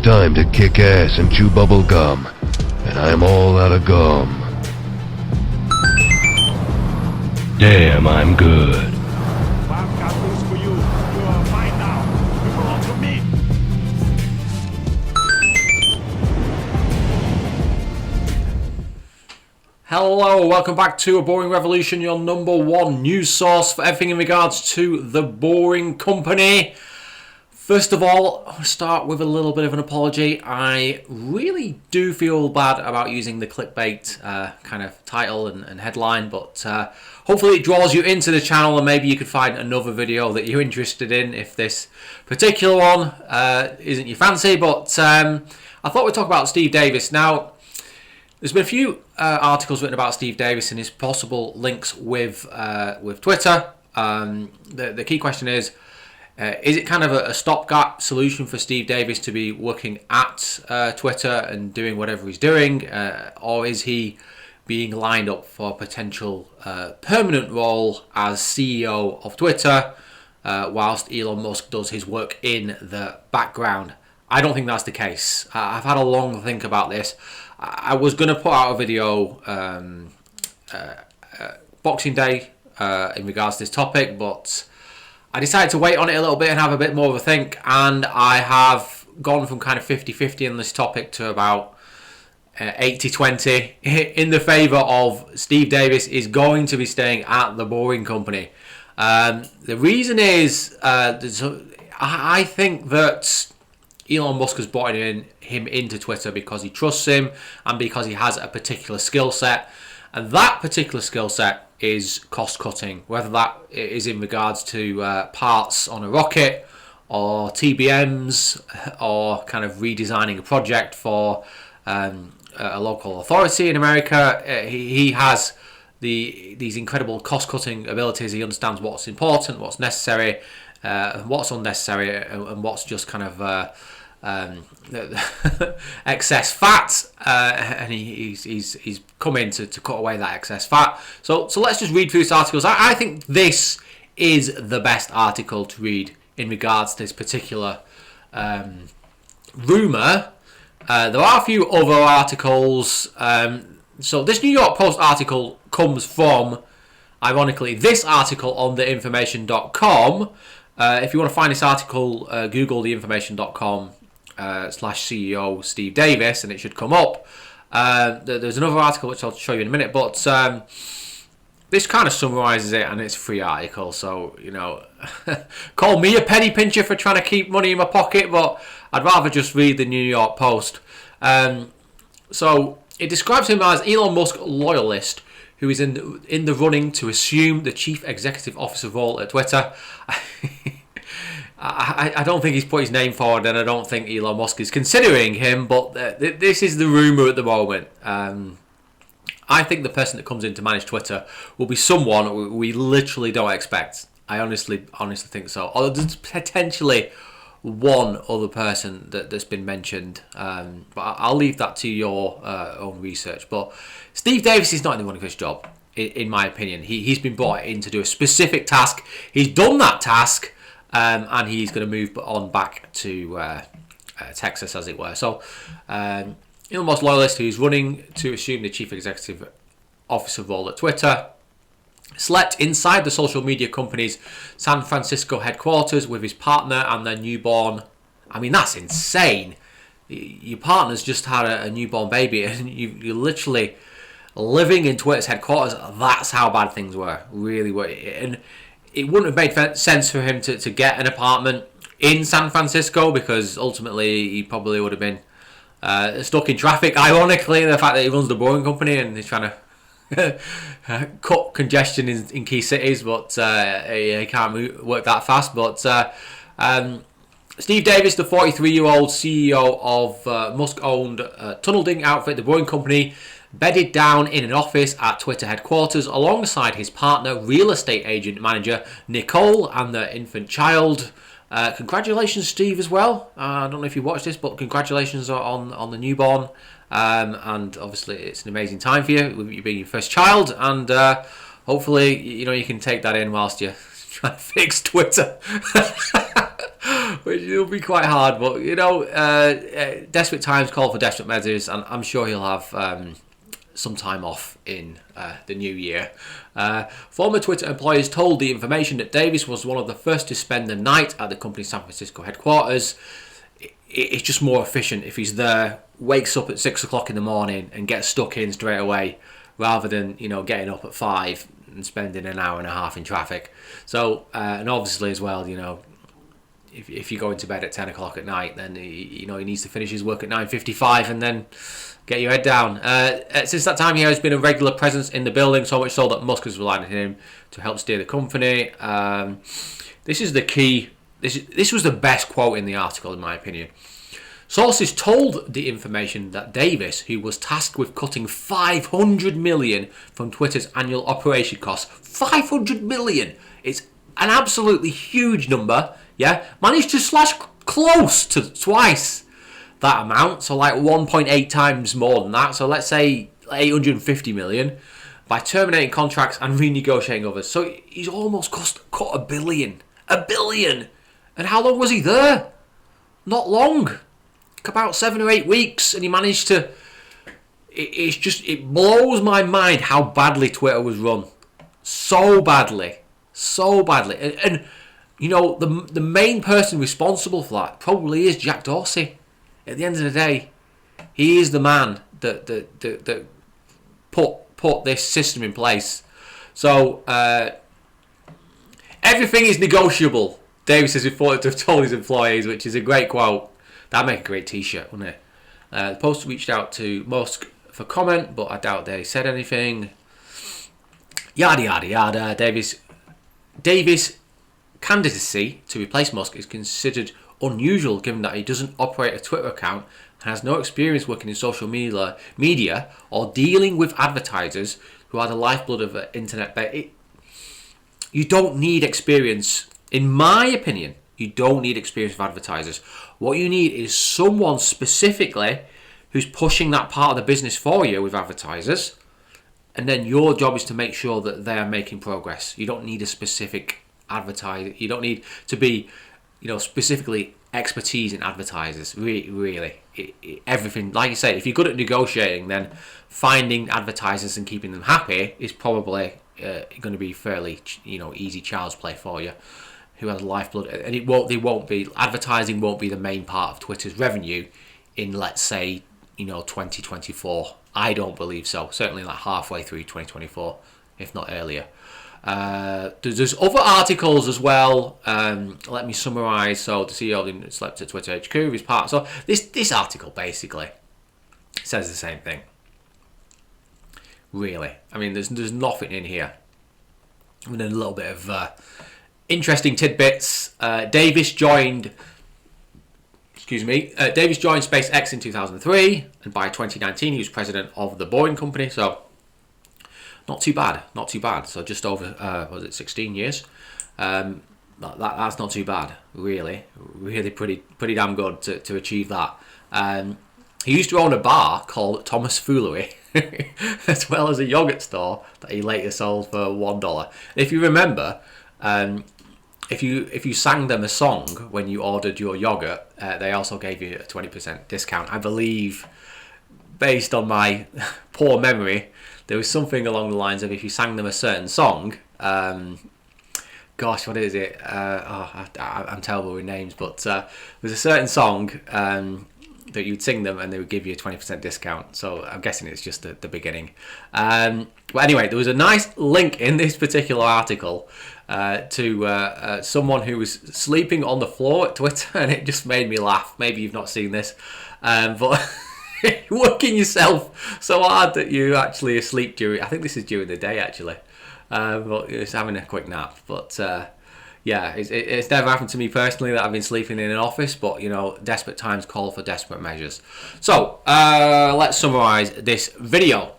time to kick ass and chew bubble gum, and I'm all out of gum. Damn, I'm good. I've got news for you. You are mine now. You belong to me. Hello, welcome back to A Boring Revolution, your number one news source for everything in regards to The Boring Company. First of all, I'll start with a little bit of an apology. I really do feel bad about using the clickbait kind of title and headline, but hopefully it draws you into the channel and maybe you could find another video that you're interested in if this particular one isn't your fancy. But I thought we'd talk about Steve Davis. Now, there's been a few articles written about Steve Davis and his possible links with Twitter. The key question is it kind of a stopgap solution for Steve Davis to be working at Twitter and doing whatever he's doing, or is he being lined up for a potential permanent role as CEO of Twitter whilst Elon Musk does his work in the background? I don't think that's the case. I've had a long think about this. I was going to put out a video Boxing Day in regards to this topic, but I decided to wait on it a little bit and have a bit more of a think, and I have gone from kind of 50-50 on this topic to about 80-20 in the favour of Steve Davis is going to be staying at The Boring Company. The reason is I think that Elon Musk has brought him into Twitter because he trusts him and because he has a particular skill set. And that particular skill set is cost cutting, whether that is in regards to parts on a rocket or TBMs or kind of redesigning a project for a local authority in America. He has these incredible cost cutting abilities. He understands what's important, what's necessary, what's unnecessary, and what's just kind of excess fat, and he's come in to cut away that excess fat. So let's just read through these articles. I think this is the best article to read in regards to this particular rumour. There are a few other articles. So this New York Post article comes from, ironically, this article on theinformation.com. If you want to find this article, Google theinformation.com /CEO Steve Davis and it should come up. There's another article which I'll show you in a minute, but this kind of summarises it, and it's a free article, so you know, call me a penny pincher for trying to keep money in my pocket, but I'd rather just read the New York Post. So it describes him as Elon Musk loyalist who is in the running to assume the chief executive officer role at Twitter. I don't think he's put his name forward, and I don't think Elon Musk is considering him, but this is the rumour at the moment. I think the person that comes in to manage Twitter will be someone we literally don't expect. I honestly think so. Or there's potentially one other person that's been mentioned, but I'll leave that to your own research. But Steve Davis is not in the running for his job, in my opinion. He's been brought in to do a specific task. He's done that task. And he's going to move on back to Texas, as it were. So, Elon Musk loyalist who's running to assume the chief executive officer role at Twitter slept inside the social media company's San Francisco headquarters with his partner and their newborn. I mean, that's insane. Your partner's just had a newborn baby, and you're literally living in Twitter's headquarters. That's how bad things were, really were. And it wouldn't have made sense for him to get an apartment in San Francisco, because ultimately he probably would have been stuck in traffic. Ironically, the fact that he runs the Boring Company and he's trying to cut congestion in key cities, but he can't work that fast. But Steve Davis, the 43-year-old CEO of Musk-owned tunnel digging outfit, the Boring Company, bedded down in an office at Twitter headquarters alongside his partner, real estate agent manager Nicole, and their infant child. Congratulations, Steve, as well. I don't know if you watched this, but congratulations on the newborn. And obviously, it's an amazing time for you, with you being your first child. And hopefully, you can take that in whilst you're trying to fix Twitter. Which it'll be quite hard, but desperate times call for desperate measures, and I'm sure he'll have some time off in the new year. Former Twitter employees told The Information that Davis was one of the first to spend the night at the company's San Francisco headquarters. It's just more efficient if he's there, wakes up at 6 o'clock in the morning and gets stuck in straight away, rather than getting up at 5 and spending an hour and a half in traffic. So and obviously as well, if you're going to bed at 10 o'clock at night, then he needs to finish his work at 9:55 and then get your head down. Since that time, he has been a regular presence in the building, so much so that Musk has relied on him to help steer the company. This is the key. This was the best quote in the article, in my opinion. Sources told The Information that Davis, who was tasked with cutting $500 million from Twitter's annual operation costs, $500 million, it's an absolutely huge number, managed to slash close to twice that amount, so like 1.8 times more than that, so let's say $850 million, by terminating contracts and renegotiating others. So he's almost cut $1 billion. $1 billion! And how long was he there? Not long. About 7 or 8 weeks, and he managed to... It blows my mind how badly Twitter was run. So badly. And the main person responsible for that probably is Jack Dorsey. At the end of the day, he is the man that put this system in place. So everything is negotiable, Davis is reported to have told his employees, which is a great quote. That'd make a great t-shirt, wouldn't it? The Post reached out to Musk for comment, but I doubt they said anything. Yada yada yada. Davis' candidacy to replace Musk is considered unusual, given that he doesn't operate a Twitter account and has no experience working in social media or dealing with advertisers who are the lifeblood of the internet. You don't need experience, in my opinion. You don't need experience with advertisers. What you need is someone specifically who's pushing that part of the business for you with advertisers, and then your job is to make sure that they are making progress. You don't need a specific advertiser. You don't need to be, specifically expertise in advertisers. Really. Everything, like you say, if you're good at negotiating, then finding advertisers and keeping them happy is probably going to be fairly, easy child's play for you. Who has lifeblood, and advertising won't be the main part of Twitter's revenue in, let's say, 2024. I don't believe so. Certainly like halfway through 2024, if not earlier. There's other articles as well. Let me summarise. So the CEO slept at Twitter HQ is part. So this article basically says the same thing. Really, I mean, there's nothing in here. And then a little bit of interesting tidbits. Davis joined SpaceX in 2003, and by 2019 he was president of the Boeing company. So not too bad. So just over 16 years. That's not too bad. Really pretty damn good to achieve that. He used to own a bar called Thomas Foolery, as well as a yogurt store that he later sold for $1. If you remember, if you sang them a song when you ordered your yogurt, they also gave you a 20% discount. I believe, based on my poor memory, there was something along the lines of if you sang them a certain song. What is it? I'm terrible with names, but there's a certain song that you'd sing them and they would give you a 20% discount. So I'm guessing it's just the beginning. But anyway, there was a nice link in this particular article to someone who was sleeping on the floor at Twitter, and it just made me laugh. Maybe you've not seen this, but working yourself so hard that you actually asleep I think this is during the day actually, but it's having a quick nap. But it's never happened to me personally that I've been sleeping in an office, but desperate times call for desperate measures. So let's summarise this video.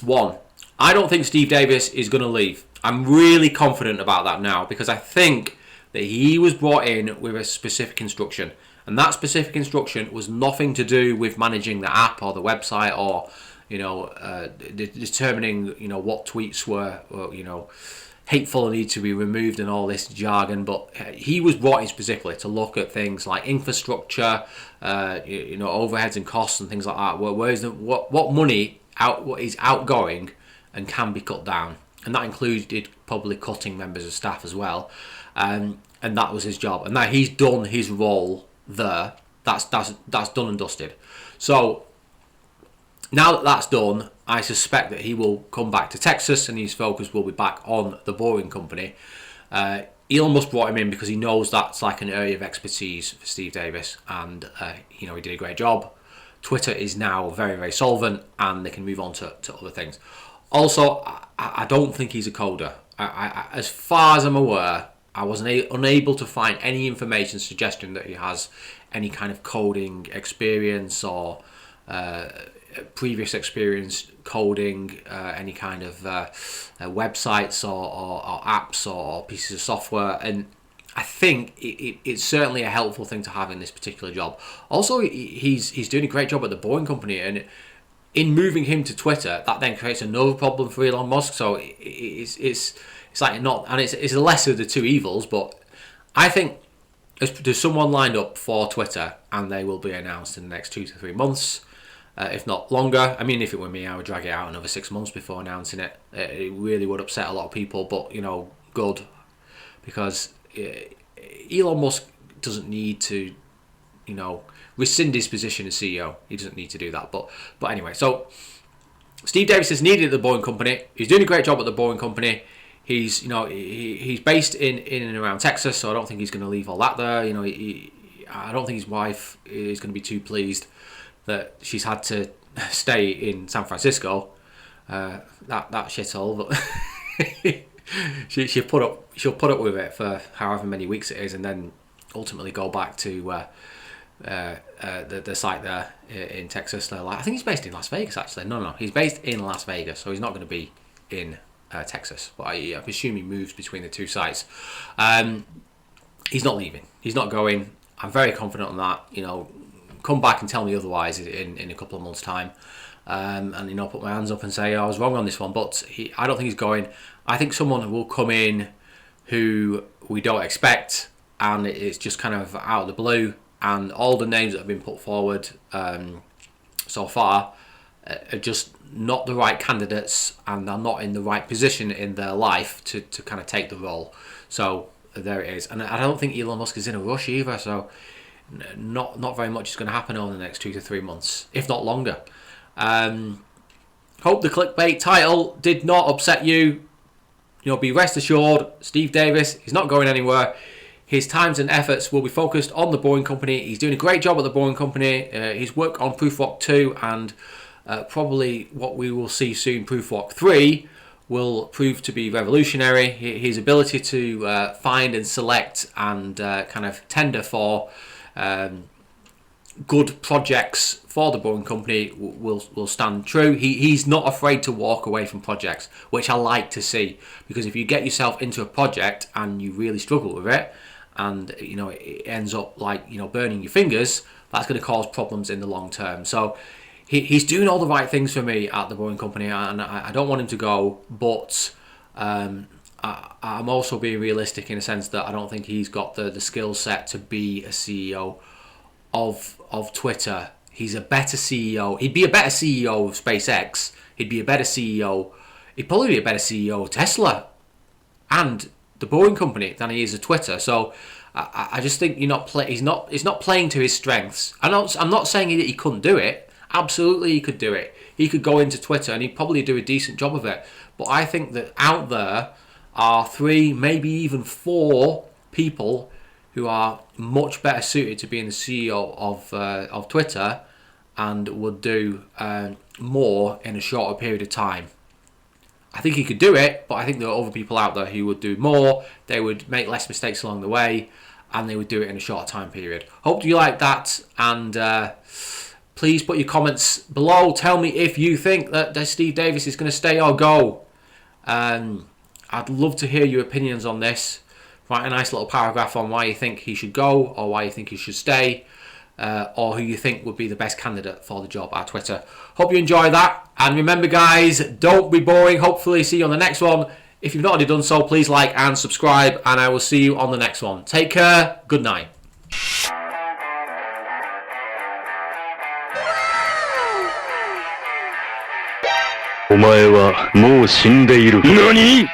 1, I don't think Steve Davis is going to leave. I'm really confident about that now, because I think that he was brought in with a specific instruction, and that specific instruction was nothing to do with managing the app or the website or determining what tweets were hateful and need to be removed and all this jargon, but he was brought in specifically to look at things like infrastructure, overheads and costs and things like that. What money what is outgoing and can be cut down, and that included probably cutting members of staff as well. And that was his job, and that he's done his role there. That's done and dusted. So now that that's done, I suspect that he will come back to Texas and his focus will be back on the Boring Company. Elon Musk brought him in because he knows that's like an area of expertise for Steve Davis, and he did a great job. Twitter is now very, very solvent, and they can move on to other things. Also, I don't think he's a coder. As far as I'm aware, I was unable to find any information suggesting that he has any kind of coding experience or previous experience coding any kind of websites or apps or pieces of software, and I think it's certainly a helpful thing to have in this particular job. Also, he's doing a great job at the Boring Company, and in moving him to Twitter, that then creates another problem for Elon Musk. So it's like not, and it's a lesser of the two evils. But I think there's someone lined up for Twitter, and they will be announced in the next 2 to 3 months. If not longer. I mean, if it were me, I would drag it out another 6 months before announcing it. It really would upset a lot of people, but, good. Because Elon Musk doesn't need to, rescind his position as CEO. He doesn't need to do that. But anyway, so Steve Davis is needed at the Boring Company. He's doing a great job at the Boring Company. He's, he's based in and around Texas, so I don't think he's going to leave all that there. I don't think his wife is going to be too pleased that she's had to stay in San Francisco, that shithole, but she'll put up with it for however many weeks it is, and then ultimately go back to the site there in Texas. I think he's based in Las Vegas actually. No, he's based in Las Vegas, so he's not going to be in Texas. But I presume he moves between the two sites. He's not leaving. He's not going. I'm very confident on that. Come back and tell me otherwise in a couple of months' time, and put my hands up and say I was wrong on this one. But I don't think he's going. I think someone will come in who we don't expect, and it's just kind of out of the blue. And all the names that have been put forward so far are just not the right candidates, and they're not in the right position in their life to kind of take the role. So there it is. And I don't think Elon Musk is in a rush either. So not very much is going to happen over the next 2 to 3 months, if not longer. Hope the clickbait title did not upset you. Be rest assured, Steve Davis is not going anywhere. His times and efforts will be focused on the Boring Company. He's doing a great job at the Boring Company. His work on Proofwalk 2 and probably what we will see soon, Proofwalk 3, will prove to be revolutionary. His ability to find and select and kind of tender for good projects for the Boring Company will stand true. He's not afraid to walk away from projects, which I like to see, because if you get yourself into a project and you really struggle with it, and it ends up like burning your fingers, that's going to cause problems in the long term. So he's doing all the right things for me at the Boring Company, and I don't want him to go, but I'm also being realistic in a sense that I don't think he's got the skill set to be a CEO of Twitter. He's a better CEO. He'd be a better CEO of SpaceX. He'd be a better CEO. He'd probably be a better CEO of Tesla and the Boring Company than he is of Twitter. So I just think he's not playing to his strengths. I'm not saying that he couldn't do it. Absolutely, he could do it. He could go into Twitter and he'd probably do a decent job of it. But I think that out there are 3, maybe even 4 people who are much better suited to being the CEO of Twitter and would do more in a shorter period of time. I think he could do it, but I think there are other people out there who would do more. They would make less mistakes along the way, and they would do it in a shorter time period. Hope you like that, and please put your comments below. Tell me if you think that Steve Davis is going to stay or go. I'd love to hear your opinions on this. Write a nice little paragraph on why you think he should go, or why you think he should stay, or who you think would be the best candidate for the job at Twitter. Hope you enjoy that. And remember, guys, don't be boring. Hopefully see you on the next one. If you've not already done so, please like and subscribe, and I will see you on the next one. Take care. Good night. お前はもう死んでいる。何？